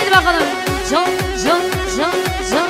Haydi bakalım. Can, can, can, can.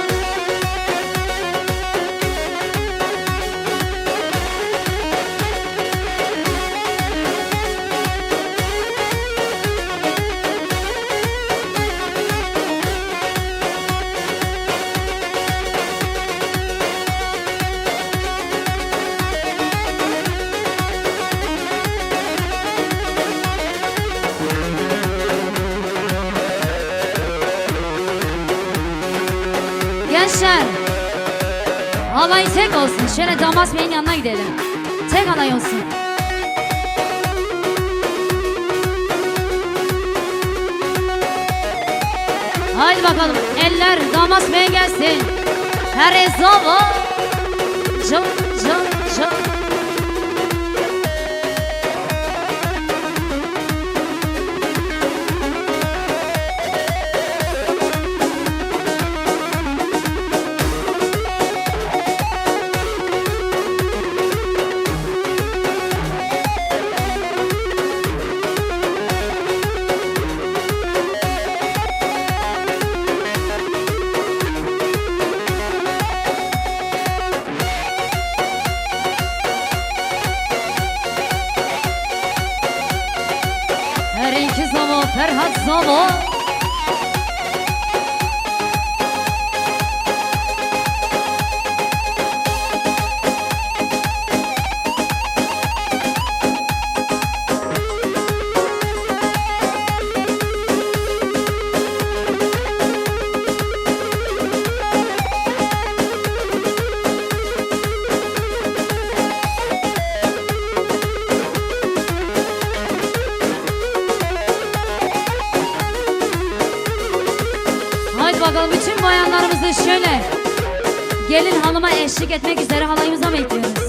Gençler, halay tek olsun. Şöyle damat beyin yanına gidelim. Tek halay olsun. Haydi bakalım. Eller damat beyin gelsin. Her zaman. Can, can, can. Ferhat Zalo. Bakalım bütün bayanlarımızı şöyle gelin hanıma eşlik etmek üzere halayımıza bekliyoruz.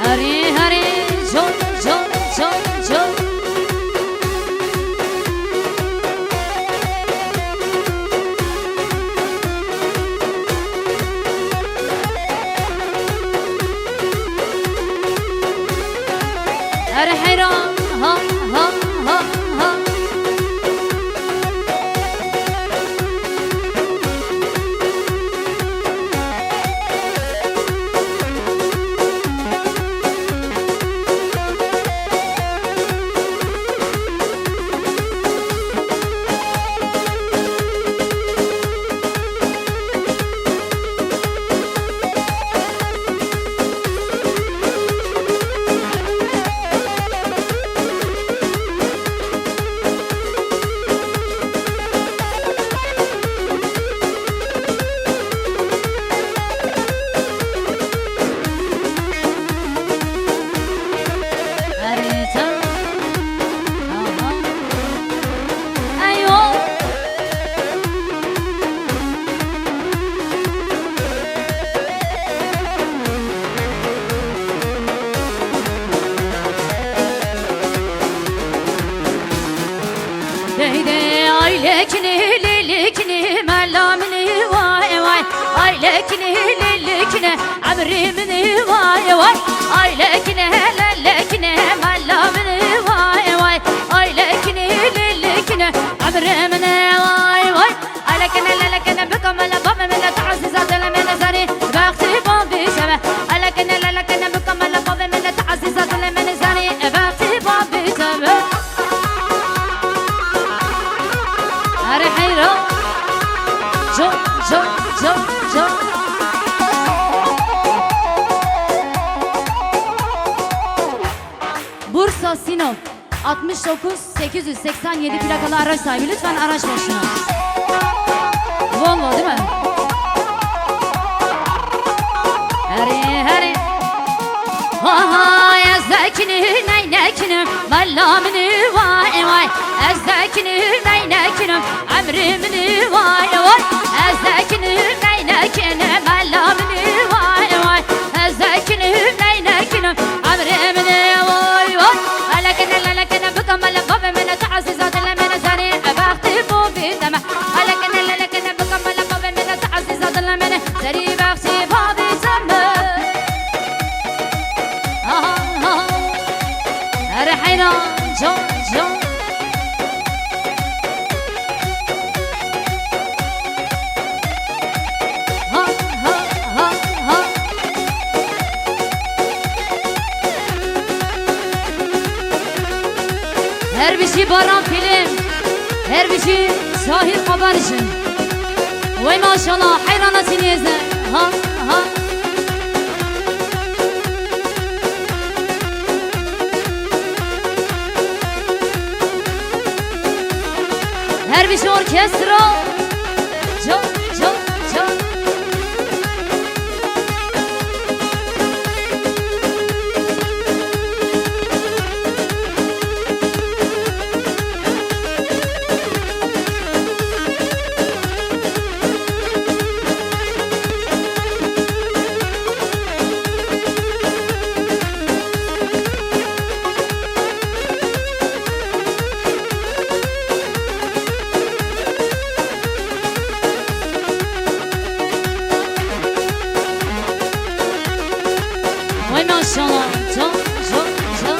Hare Hare, Jom, Jom, Jom, Jom. lekine lelekine amrimini vay vay. Ay lekine lelekine mallamini vay vay. Ay lekine lelekine amrimini vay vay. Ay lekine lelekine bekamala babamela ta'azzizat lemene zani bakti babi seme. Ay lekine lelekine bekamala babamela ta'azzizat lemene zani bakti babi seme. Are hayro jo jo jo jo. Bursa Sinop 69 887 plakalı araç sahibi, lütfen araç başına. Volvo değil mi? Heri vay ezdekini neynekini mallamini vay vay. Ezdekini neynekini amrimini vay vay. Ezdekini neynekini mallamini vay vay. Ezdekini neynekini amrimini vay vay. Lekene bekamala babamela ta'azzizat lemene zani bakti babi seme. Lekene bekamala babamela ta'azzizat lemene zani bakti babi seme. رحنا جو جو ها ها ها ها. Her bir şey baran film, her bir şey sahil kabar için. Vay maşallah hayrana siniyeze. Ha ha. Her bir şey orkestra. Çok çok çok. Vay maşallah çok çok çok.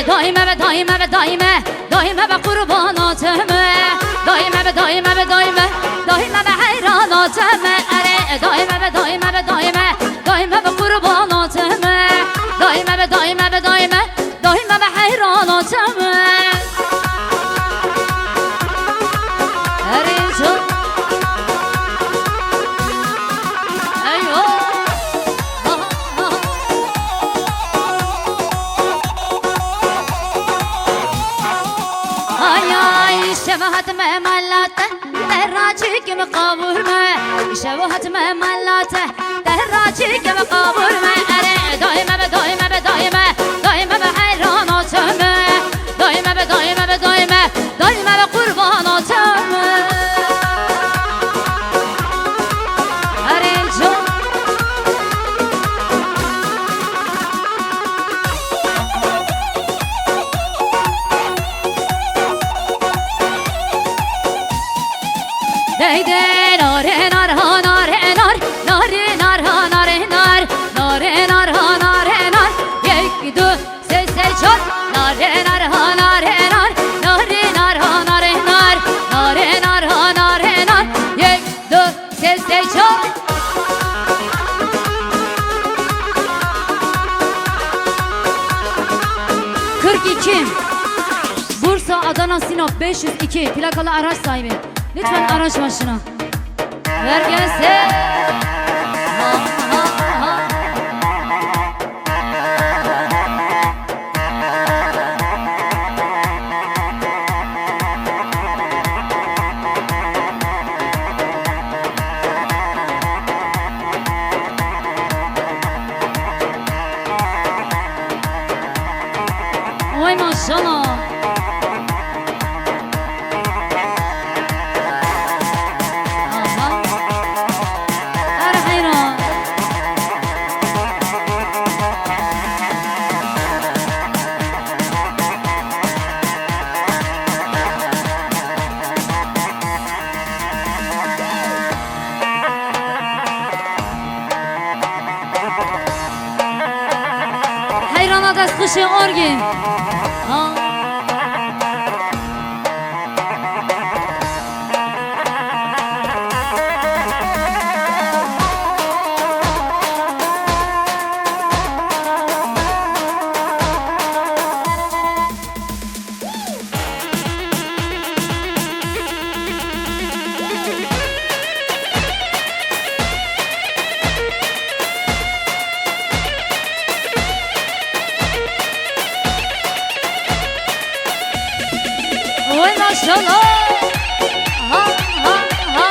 Daime ve daime ve daime daime ve kurbanatımı. Daime ve daime ve daime daime ve hayranatımı. Daime ve daime ve daime daime ve kurbanatımı. Daime ve daime ve daime daime ve hayranatımı. شبهت مملاته دراجي كم قبورمه شبهت مملاته دراجي كم قبورمه دايما بدايما بدايما دايما بحيراناتمه دايما بدايما بدايما دايما بقرباناتمه اريجو Deyde nare nar ha nare nar nare nar ha nare nar nare nar ha nare nar yek du ses çor nare nar ha nare nar nare nar ha nare nar nare nar ha nare nar yek du ses çor. Bursa Adana Sinop 502 plakalı araç sahibi, lütfen araç başına. Ver gelse. Ha, ha, ha. Vay maşallah. alkışı orgi. Ha. Oy maşallah. Ha ha ha.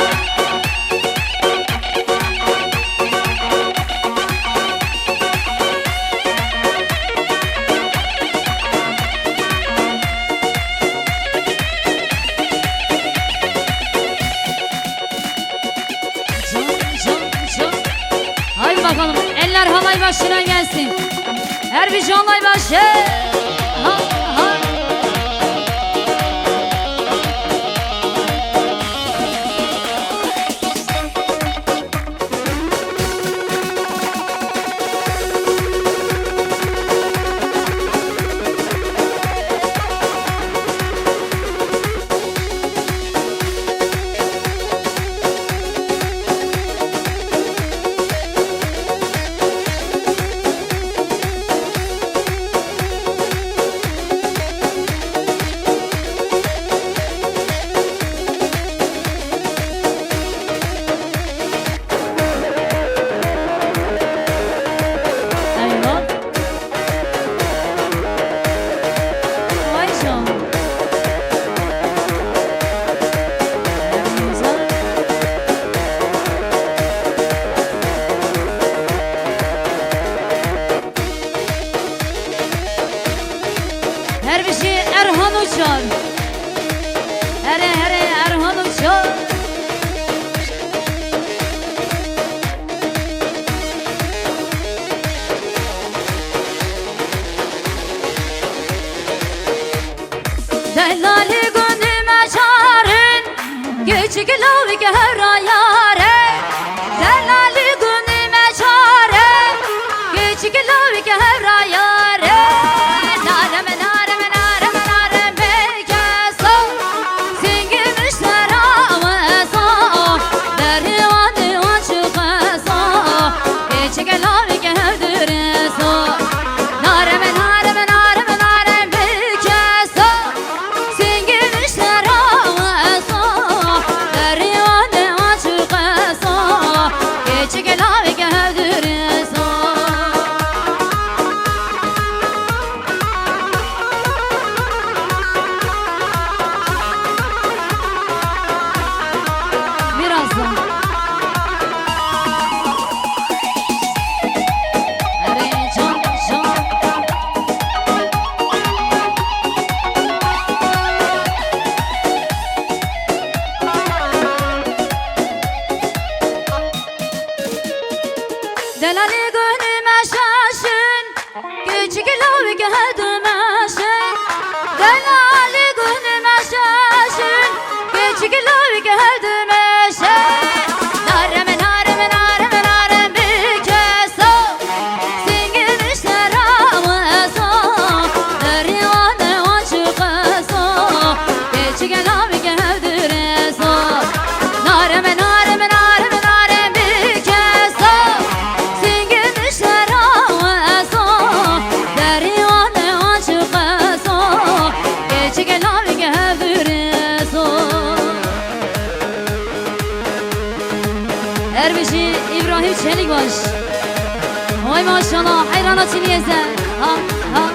Can. Haydi bakalım eller halay başına gelsin. Her bir halay başı. Ha ha. Her bir şey Erhan uçar. Here Erhan uçar. Delali gönlüme çağırın, küçük lavik her ayare. Delali gönlüme çağırın, küçük lavik her ayare. Delali gönlüme şaşın, küçük lavik hedümeşin. Delali gönlüme şaşın, küçük lavik hedümeşin. Narem bir keso, singin işler ağıso. Deryanı açık eso, küçük lavik hedüreso. Narem bir keso, singin işler ağıso. Deryanı açık eso, küçük lavik hedüreso. Her bir şey İbrahim Çelikbaş. Vay maşallah hayrana çiliyeze. Ha ha.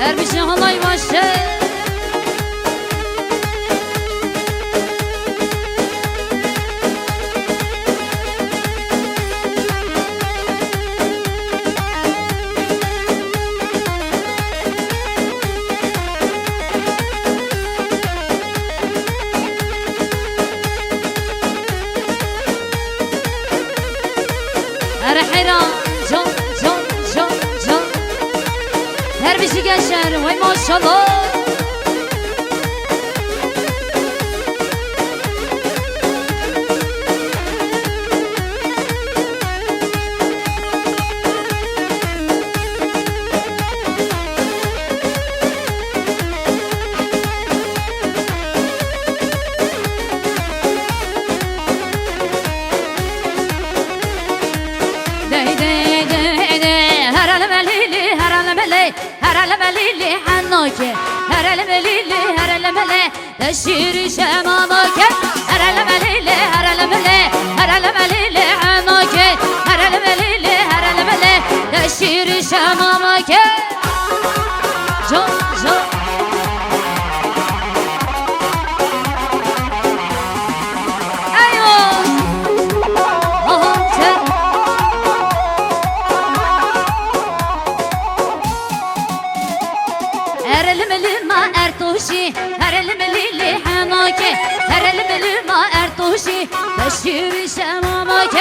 Her bir şey halay başı. حيران جون جون جون جون هر بشي قشر وي ما شاء الله تشير شمامك هرلم ليلي هرلم لي هرلم ليلي عنك هرلم ليلي هرلم لي تشير شمامك جو جو ايوه هرلم لما ارتوشي هرلم ليلي حناكي هرلم لما ارتوشي تشير شمامك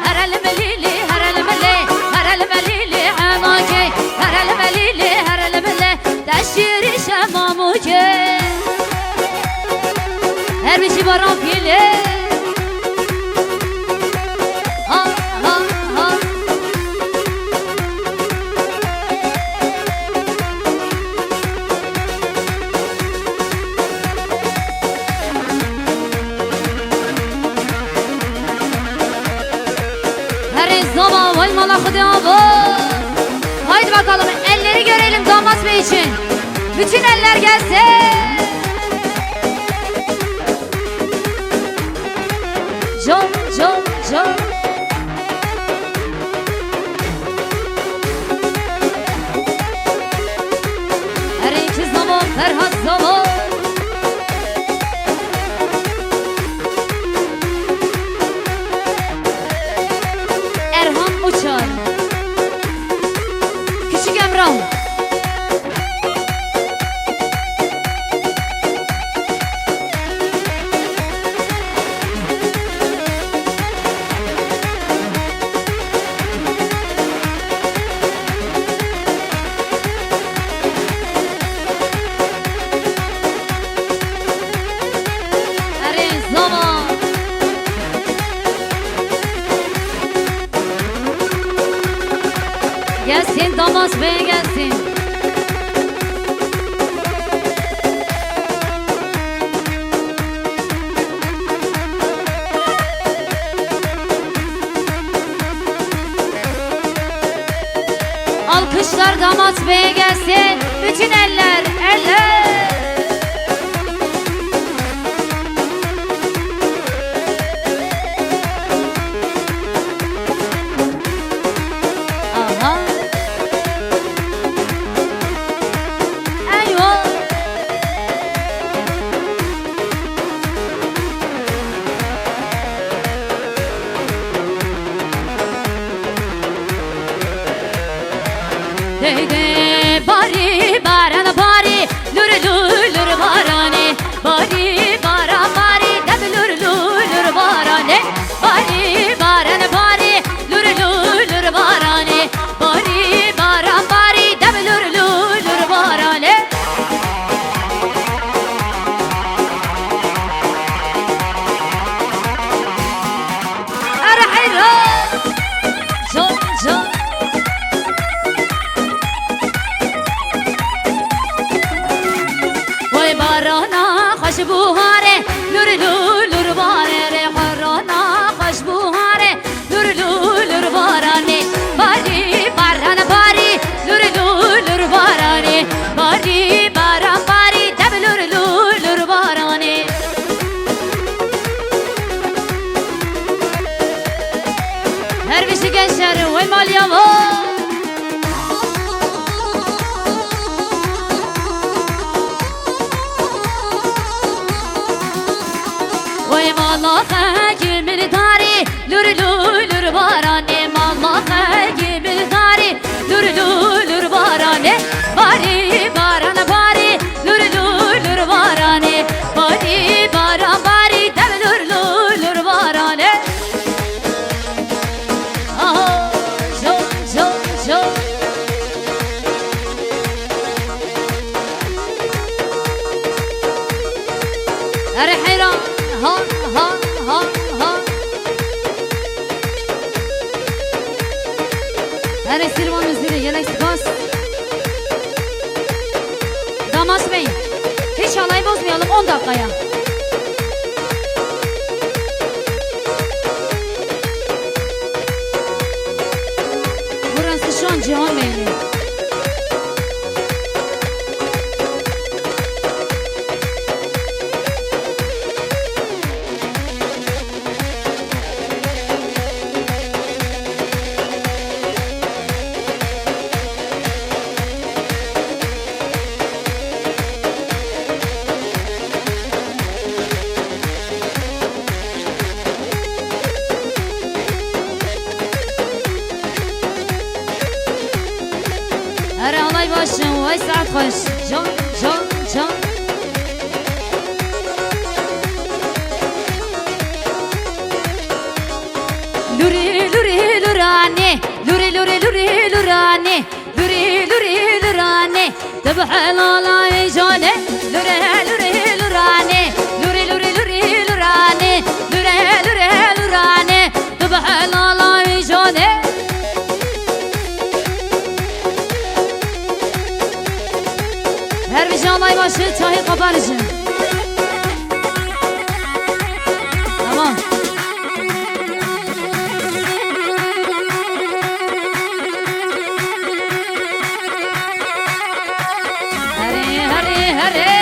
هرلم ليلي هرلم لي هرلم ليلي حناكي هرلم ليلي هرلم لي تشير شمامك هر بشي باران فيلي Haydi bakalım elleri görelim damat bey için. Bütün eller gelsin. Jom jom jom. Her iki zaman Ferhat zaman. Erhan Uçar. Küçük Emrah. Gelsin damat bey gelsin. Alkışlar damat beye gelsin. Bütün eller eller. Deyde bari baran bari lur lur barane bari baran bari dab lur lur barane bari baran bari lur lur barane bari baran bari dab lur lur barane arhira jom jom خوشبوهاره لور لور باره قرانا خوشبوهاره لور لور بارانه باری باران باری لور لور بارانه باری باران باری دب لور لور بارانه هر بشی گشر و مالیا مالا خاکی مرداری لور لور بارانه مالا خاکی مرداری لور لور بارانه باری باران باری لور لور بارانه باری باران باری دم لور لور بارانه هر سیروان مزدیره یلک سپاس داماسmayın. Hiç halayı bozmayalım 10 dakikaya. Burası şu an Cihan Beyli. هر علای باشم وای ساعت خوش جان جان جان لوری لوری لورانه لوری لوری لوری لورانه لوری لوری لورانه ذبح علای جانه لوری لوری لورانه لوری لوری لوری لورانه لوری لوری لورانه ذبح علای جانه her bir canlay başı çayı kabarıcı. Tamam. Hare hare hare.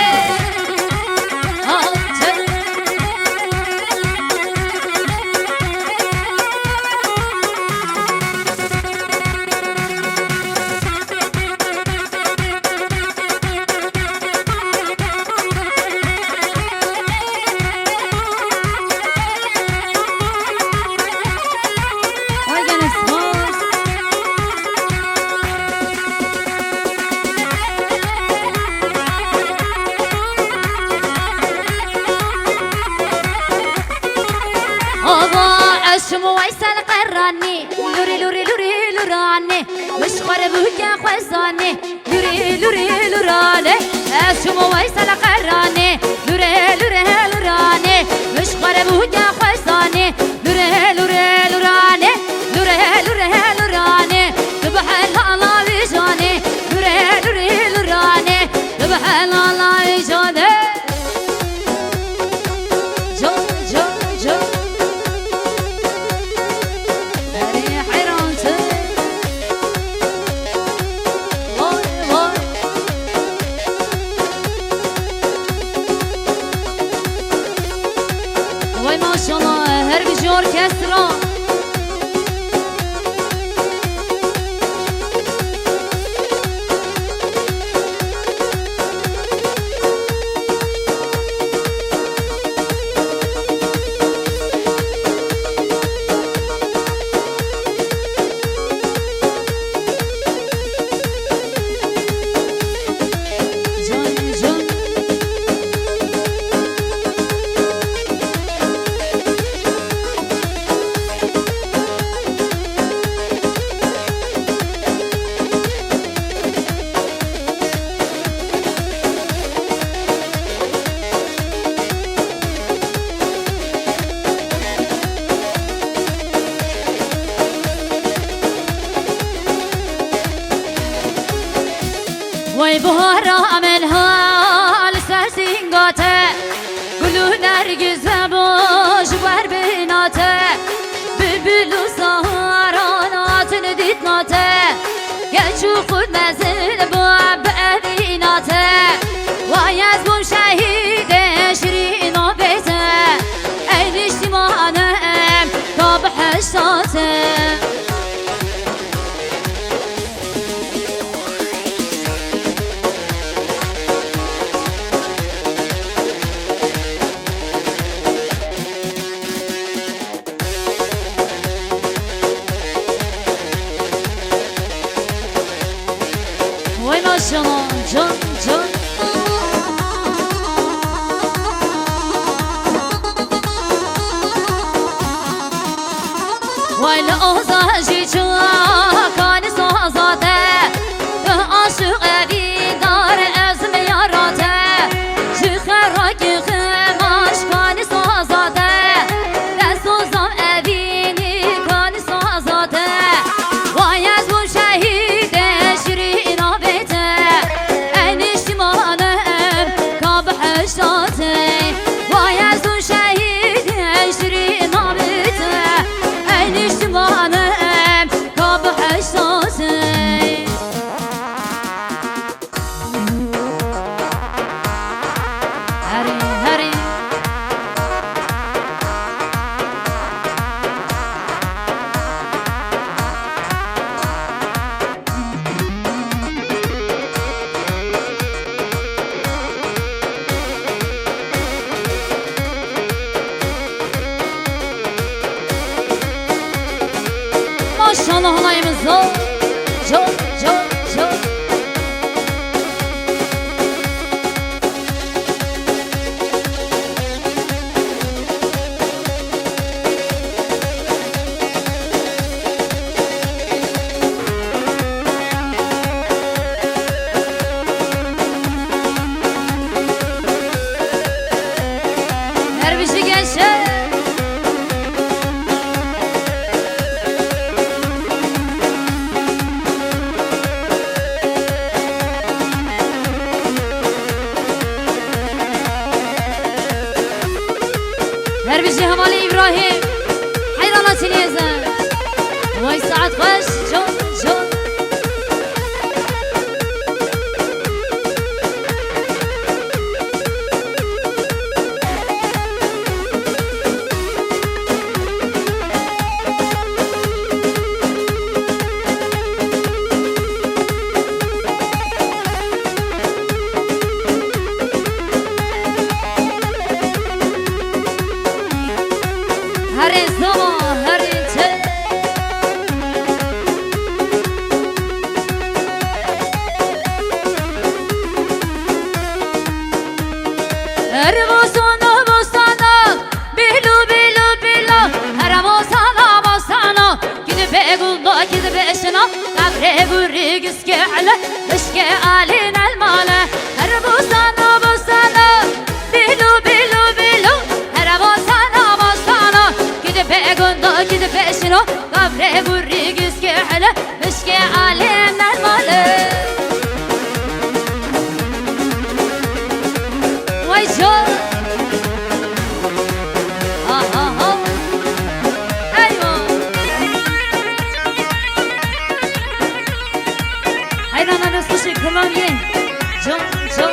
شمو ويسال قراني لوري لوري لوري لوراني مش قربوك يا خوزاني لوري لوري لوراني شمو ويسال قراني لوري لوري لوراني مش قربوك يا خوزاني لوري لوري لوراني لوري لوري لوراني ذبح الله وجاني لوري لوري لوراني ذبح الله وجاني maşallah her bir orkestra وای بهارا منها لسرسین گاته گلو نرگز باش بر بیناته بلبلو سهرانات ندید ناته گچو خود مزل با بیناته وای از بوم شهید شیرین و بیته این اجتماعیم تا به حشتاته وای ماشاءالله جان جان وای لعوزاجی چاکانی سازاده عاشق اوی دار از میاراته چی خراکی خماش کانی سازاده دست وزم اوی نیکانی سازاده وای از بوشه دربيجي همالي إبراهيم حيرانا تنيزة وي سعد غش جو جو هري زما هري تل هري بوسانا بوسانا بيلو بيلو بيلو هري بوسانا بوسانا كده بيقولنا كده بيشنا قبري بريقس كعلة بشكي علينا المالة هري بوسانا بوسانا بيلو بيلو بيلو هري بوسانا بوسانا كده بيقولنا كده بيشنا قبري بريقس كعلة بشكي علينا المالة واي جو ايوه هيدا انا نسوشي كمان ين جو جو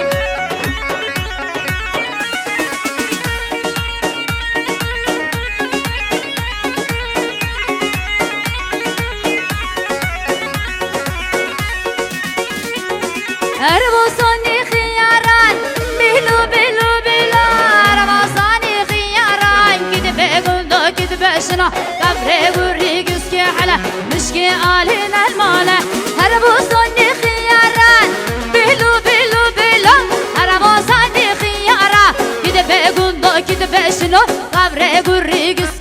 اربوسوني خياران بيلو بيلو بيلو اربوسوني خياران كده بيقولنا كده بشنا قبري بريقس كحلة مشكي علينا المالة اربوسوني خياران بيلو بيلو بيلو اربوسوني خياران كده بيقولنا كده بشنا قبري بريقس